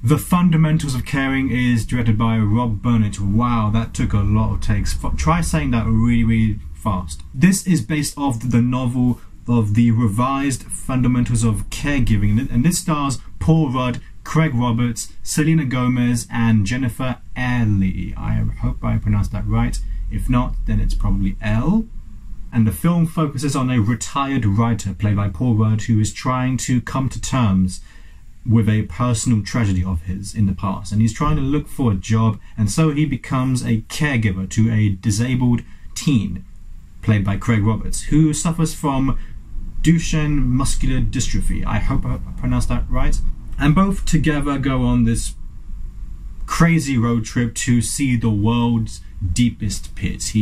The Fundamentals of Caring is directed by Rob Burnett. Wow, that took a lot of takes. Try saying that really fast. This is based off the novel of the revised Fundamentals of Caregiving, and this stars Paul Rudd, Craig Roberts, Selena Gomez, and Jennifer Early. I hope I pronounced that right. If not, then it's probably L. And the film focuses on a retired writer played by Paul Rudd who is trying to come to terms with a personal tragedy of his in the past, and he's trying to look for a job, and so he becomes a caregiver to a disabled teen played by Craig Roberts who suffers from Duchenne muscular dystrophy. I hope I pronounced that right. And both together go on this crazy road trip to see the world's deepest pit.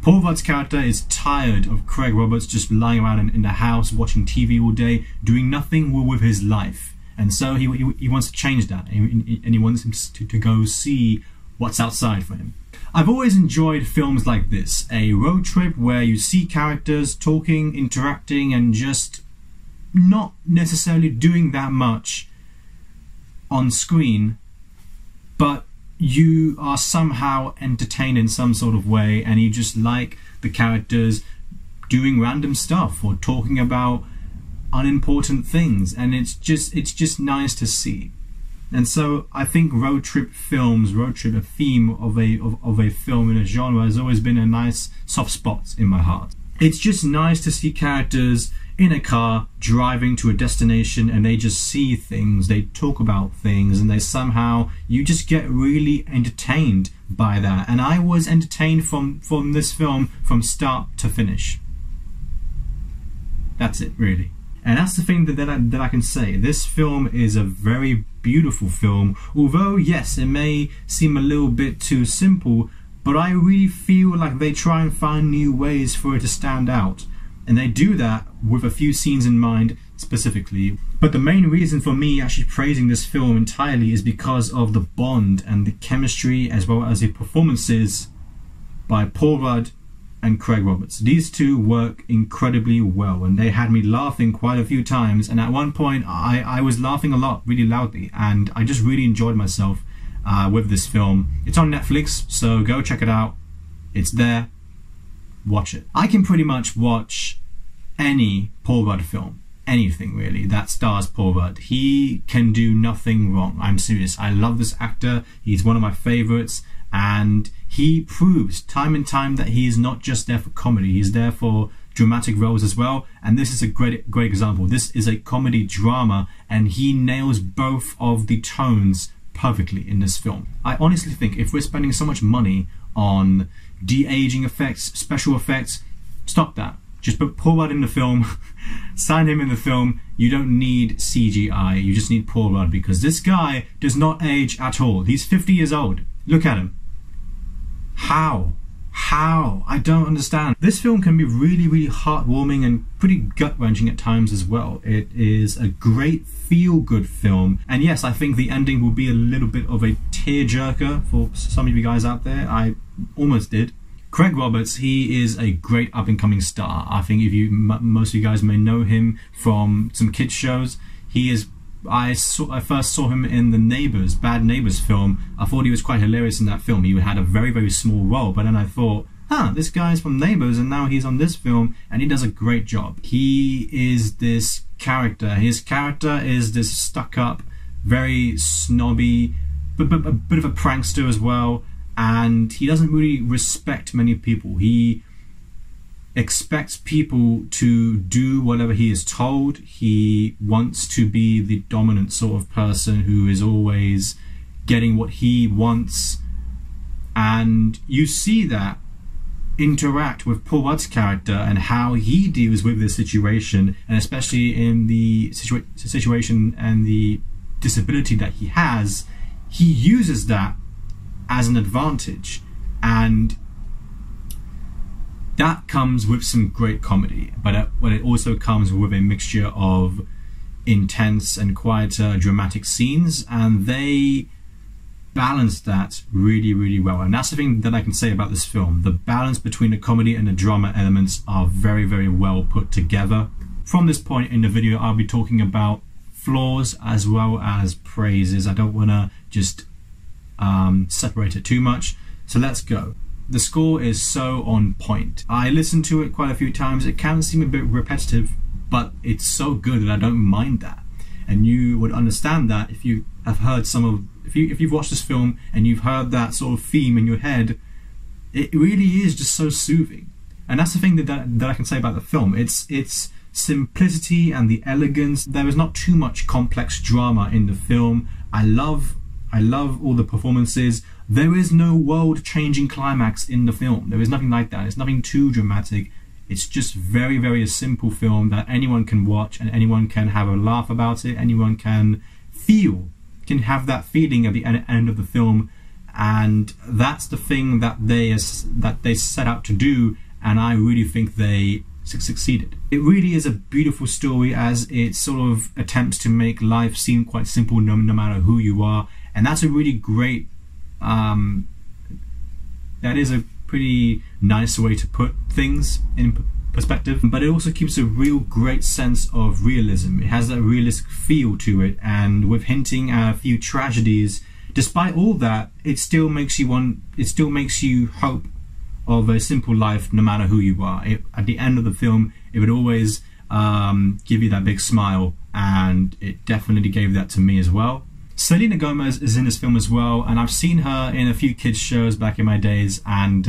Paul Rudd's character is tired of Craig Roberts just lying around in the house watching TV all day, doing nothing with his life. And so he wants to change that, and he wants him to go see what's outside for him. I've always enjoyed films like this, a road trip where you see characters talking, interacting, and just not necessarily doing that much on screen, but you are somehow entertained in some sort of way, and you just like the characters doing random stuff or talking about unimportant things, and it's just nice to see. And so I think road trip, a theme of a film in a genre, has always been a nice soft spot in my heart. It's just nice to see characters in a car driving to a destination, and they just see things, they talk about things, and you just get really entertained by that. And I was entertained from this film from start to finish. That's it, really. And that's the thing that I can say. This film is a very beautiful film, although yes, it may seem a little bit too simple, but I really feel like they try and find new ways for it to stand out. And they do that with a few scenes in mind specifically. But the main reason for me actually praising this film entirely is because of the bond and the chemistry, as well as the performances by Paul Rudd and Craig Roberts. These two work incredibly well, and they had me laughing quite a few times, and at one point I was laughing a lot, really loudly, and I just really enjoyed myself with this film. It's on Netflix, so go check it out. It's there. Watch it. I can pretty much watch any Paul Rudd film, anything really, that stars Paul Rudd. He can do nothing wrong. I'm serious. I love this actor. He's one of my favorites, and he proves time and time that he is not just there for comedy. He's there for dramatic roles as well, and this is a great example. This is a comedy drama, and he nails both of the tones perfectly in this film. I honestly think if we're spending so much money on de-aging effects, special effects, stop that. Just put Paul Rudd in the film, sign him in the film. You don't need CGI, you just need Paul Rudd, because this guy does not age at all. He's 50 years old. Look at him. How? I don't understand. This film can be really heartwarming and pretty gut-wrenching at times as well. It is a great feel-good film, and yes, I think the ending will be a little bit of a tearjerker for some of you guys out there. I almost did. Craig Roberts, he is a great up-and-coming star. I think most of you guys may know him from some kids shows. I first saw him in the Bad Neighbors film. I thought he was quite hilarious in that film. He had a very small role, but then I thought, this guy's from Neighbors, and now he's on this film, and he does a great job. He is this character. His character is this stuck-up, very snobby, but a bit of a prankster as well, and he doesn't really respect many people. He expects people to do whatever he is told. He wants to be the dominant sort of person who is always getting what he wants, and you see that interact with Paul Rudd's character and how he deals with this situation, and especially in the situation and the disability that he has. He uses that as an advantage, and that comes with some great comedy, but it also comes with a mixture of intense and quieter dramatic scenes, and they balance that really well. And that's the thing that I can say about this film. The balance between the comedy and the drama elements are very well put together. From this point in the video, I'll be talking about flaws as well as praises. I don't want to just separate it too much. So let's go. The score is so on point. I listened to it quite a few times. It can seem a bit repetitive, but it's so good that I don't mind that. And you would understand that if you have heard if you've watched this film and you've heard that sort of theme in your head. It really is just so soothing. And that's the thing that I can say about the film. It's simplicity and the elegance. There is not too much complex drama in the film. I love all the performances. There is no world-changing climax in the film. There is nothing like that. It's nothing too dramatic. It's just very, very a simple film that anyone can watch and anyone can have a laugh about it. Anyone can have that feeling at the end of the film. And that's the thing that they set out to do, and I really think they succeeded. It really is a beautiful story, as it sort of attempts to make life seem quite simple no matter who you are, and that's a really great that is a pretty nice way to put things in perspective. But it also keeps a real great sense of realism. It has that realistic feel to it, and with hinting at a few tragedies. Despite all that, it still makes you hope of a simple life no matter who you are. At the end of the film, it would always give you that big smile, and it definitely gave that to me as well. Selena Gomez is in this film as well, and I've seen her in a few kids shows back in my days, and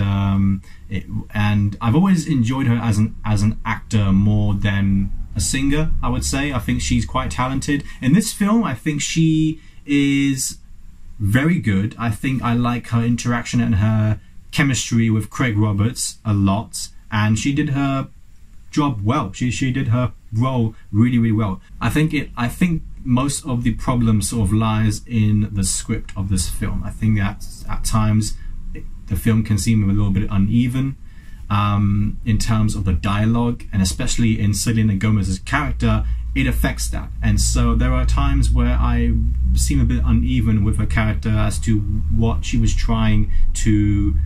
I've always enjoyed her as an actor more than a singer, I would say. I think she's quite talented. In this film, I think she is very good. I think I like her interaction and her chemistry with Craig Roberts a lot, and she did her job well. She did her role really, really well. I think most of the problem sort of lies in the script of this film. I think that at times the film can seem a little bit uneven in terms of the dialogue, and especially in Selena Gomez's character, it affects that. And so there are times where I seem a bit uneven with her character as to what she was trying to,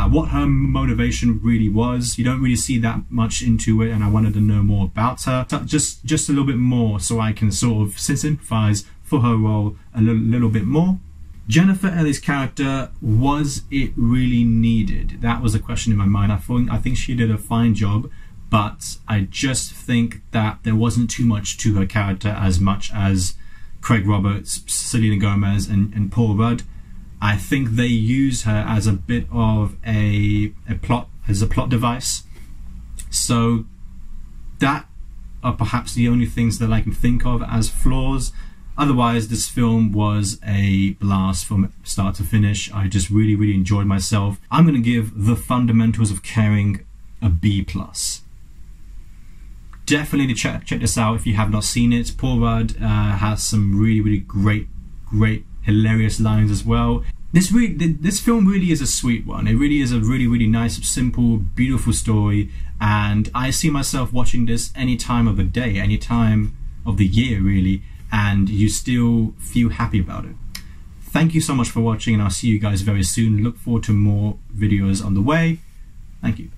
what her motivation really was. You don't really see that much into it, and I wanted to know more about her. So just a little bit more so I can sort of sympathize for her role a little bit more. Jennifer Ellie's character, was it really needed? That was a question in my mind. I think she did a fine job, but I just think that there wasn't too much to her character as much as Craig Roberts, Selena Gomez, and Paul Rudd. I think they use her as a bit of a plot device. So that are perhaps the only things that I can think of as flaws. Otherwise, this film was a blast from start to finish. I just really, really enjoyed myself. I'm going to give The Fundamentals of Caring a B+. Definitely check this out if you have not seen it. Paul Rudd has some really, really great, hilarious lines as well. This film really is a sweet one. It really is a really, really nice, simple, beautiful story, and I see myself watching this any time of the day, any time of the year, really, and you still feel happy about it. Thank you so much for watching, and I'll see you guys very soon. Look forward to more videos on the way. Thank you.